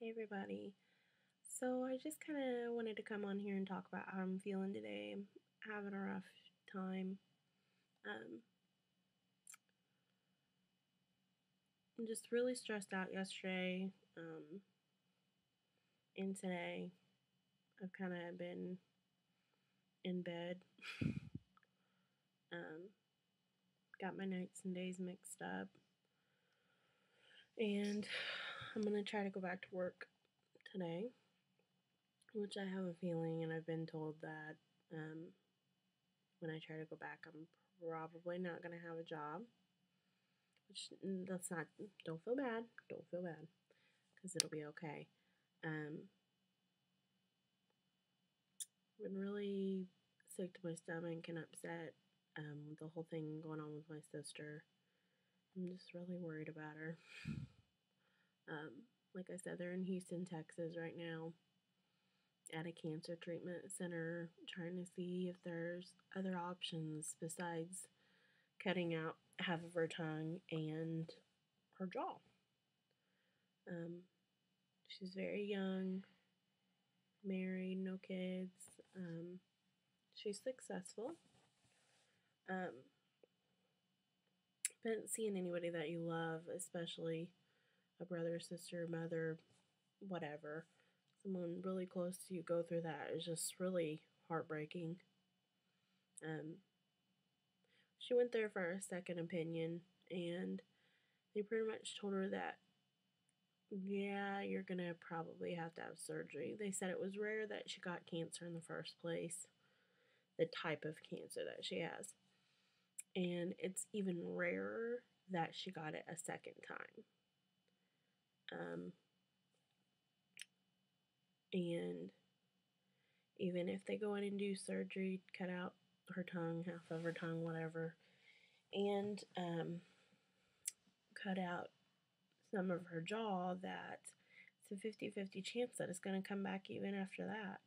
Hey everybody. So I just kind of wanted to come on here and talk about how I'm feeling today. I'm having a rough time. Um, I'm just really stressed out yesterday and today. I've kind of been in bed, um, got my nights and days mixed up, and I'm going to try to go back to work today, which I have a feeling, and I've been told that when I try to go back, I'm probably not going to have a job. Which that's not. Don't feel bad. Don't feel bad, because it'll be okay. Been really sick to my stomach and upset. With the whole thing going on with my sister. I'm just really worried about her. Like I said, they're in Houston, Texas right now at a cancer treatment center trying to see if there's other options besides cutting out half of her tongue and her jaw. Um, she's very young, married, no kids. She's successful. But seeing anybody that you love, especially a brother, sister, mother, whatever, someone really close to you go through that is just really heartbreaking. Um, she went there for a second opinion, and they pretty much told her that, yeah, you're gonna probably have to have surgery. They said it was rare that she got cancer in the first place, the type of cancer that she has. And it's even rarer that she got it a second time. And even if they go in and do surgery, cut out her tongue, half of her tongue, whatever, and cut out some of her jaw, that it's a 50-50 chance that it's going to come back even after that.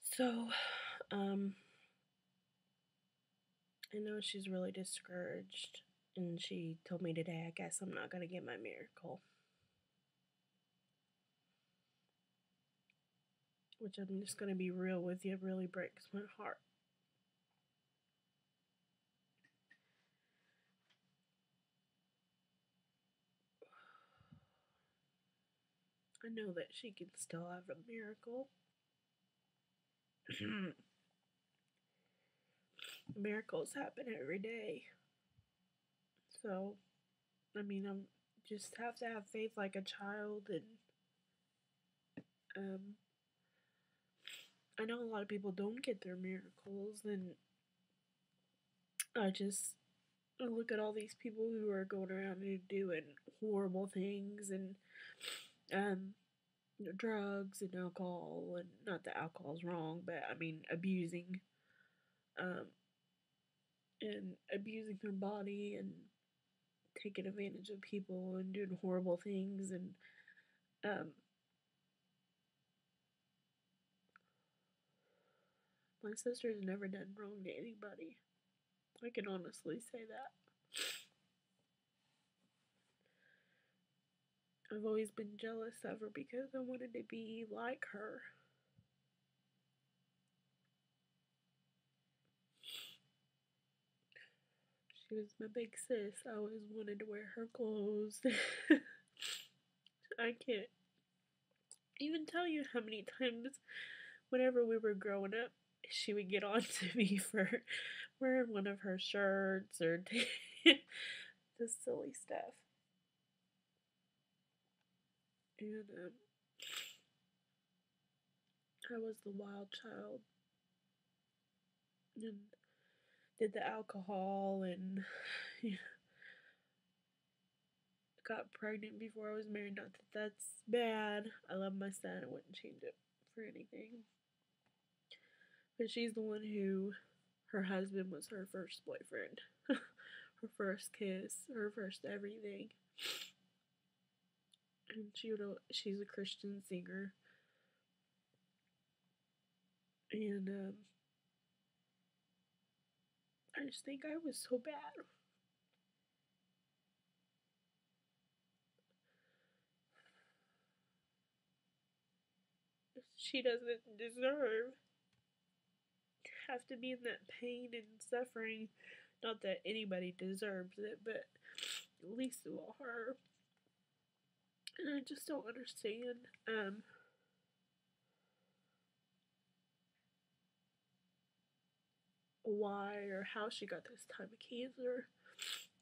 So, I know she's really discouraged, and she told me today, I guess I'm not going to get my miracle. Which I'm just going to be real with you, really breaks my heart. I know that she can still have a miracle. Miracles happen every day. So, I mean, I'm just have to have faith like a child, and um, I know a lot of people don't get their miracles, and I look at all these people who are going around and doing horrible things, and drugs and alcohol, and not that alcohol's wrong, but I mean abusing, um, and abusing their body and taking advantage of people and doing horrible things, and my sister's never done wrong to anybody. I can honestly say that. I've always been jealous of her because I wanted to be like her. She was my big sis. I always wanted to wear her clothes. I can't even tell you how many times, whenever we were growing up, she would get on to me for wearing one of her shirts or just silly stuff. And I was the wild child and did the alcohol and got pregnant before I was married. Not that that's bad. I love my son. I wouldn't change it for anything. But she's the one who, her husband was her first boyfriend, her first kiss, her first everything. And she's a Christian singer. And I just think I was so bad. she doesn't deserve to have to be in that pain and suffering. Not that anybody deserves it, but least of all her. And I just don't understand why or how she got this type of cancer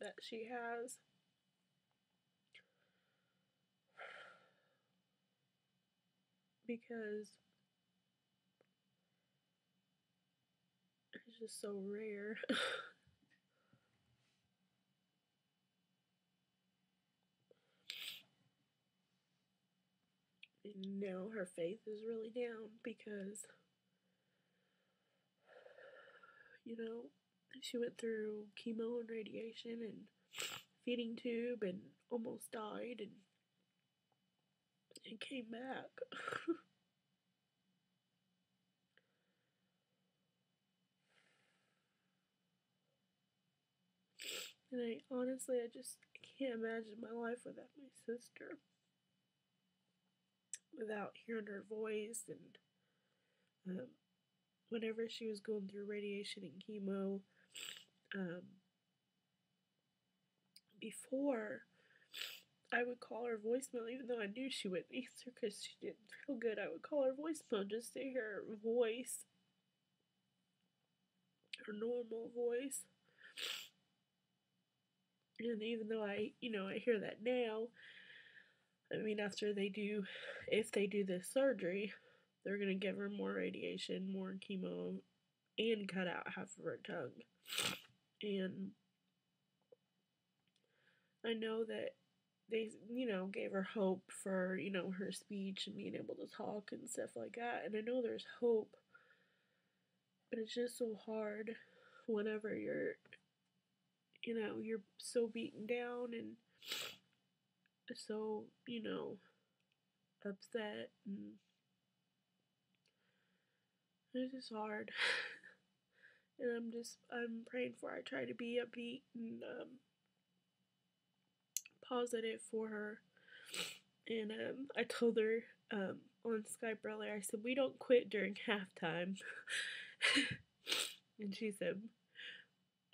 that she has. Because it's just so rare. And now her faith is really down because, you know, she went through chemo and radiation and feeding tube and almost died and came back. And I honestly, I just can't imagine my life without my sister. Without hearing her voice and whenever she was going through radiation and chemo, um, before I would call her voicemail, even though I knew she wouldn't answer because she didn't feel good. I would call her voicemail just to hear her voice, her normal voice. And even though I hear that now, I mean, after they do, if they do this surgery, they're going to give her more radiation, more chemo, and cut out half of her tongue. And I know that they, gave her hope for, her speech and being able to talk and stuff like that. And I know there's hope, but it's just so hard whenever you're so beaten down and so, upset, and it's just hard. And I'm praying for her. I try to be upbeat and positive for her. And I told her on Skype earlier, I said, we don't quit during halftime. And she said,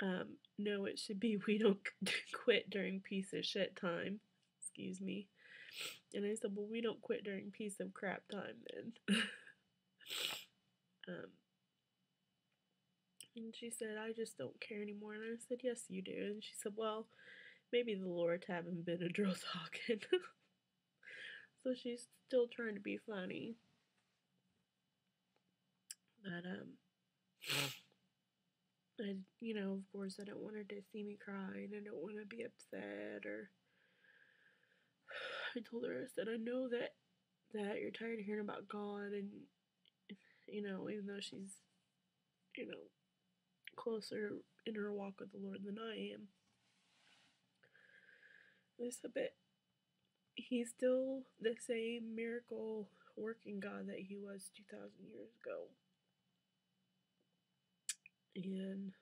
no, it should be we don't quit during piece of shit time. Excuse me. And I said, well, we don't quit during piece of crap time then. And she said, I just don't care anymore. And I said, yes, you do. And she said, well, maybe the Lord's having Benadryl talking. So she's still trying to be funny. But, of course, I don't want her to see me cry, and I don't want to be upset, or I told her, I said, I know that you're tired of hearing about God, and, even though she's, closer in her walk with the Lord than I am, I said, but He's still the same miracle working God that He was 2,000 years ago. And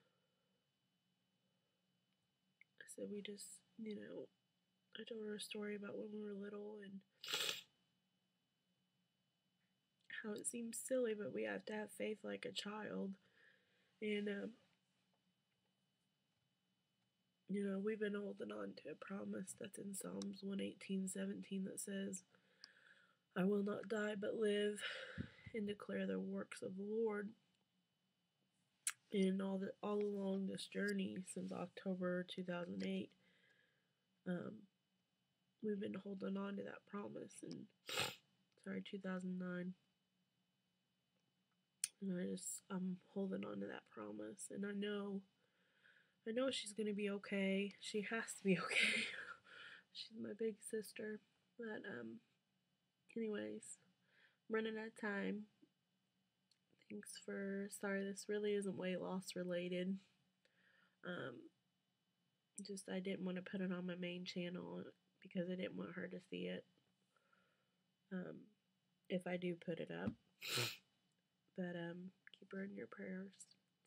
I said, we just, I told her a story about when we were little and how it seems silly, but we have to have faith like a child. And, we've been holding on to a promise that's in Psalms 118:17 that says, I will not die but live and declare the works of the Lord. And all along this journey since October 2008, we've been holding on to that promise. And 2009. And I'm holding on to that promise. And I know she's gonna be okay. She has to be okay. She's my big sister. But anyways, I'm running out of time. Sorry, this really isn't weight loss related. Just I didn't want to put it on my main channel because I didn't want her to see it. If I do put it up. But keep her in your prayers.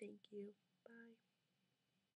Thank you. Bye.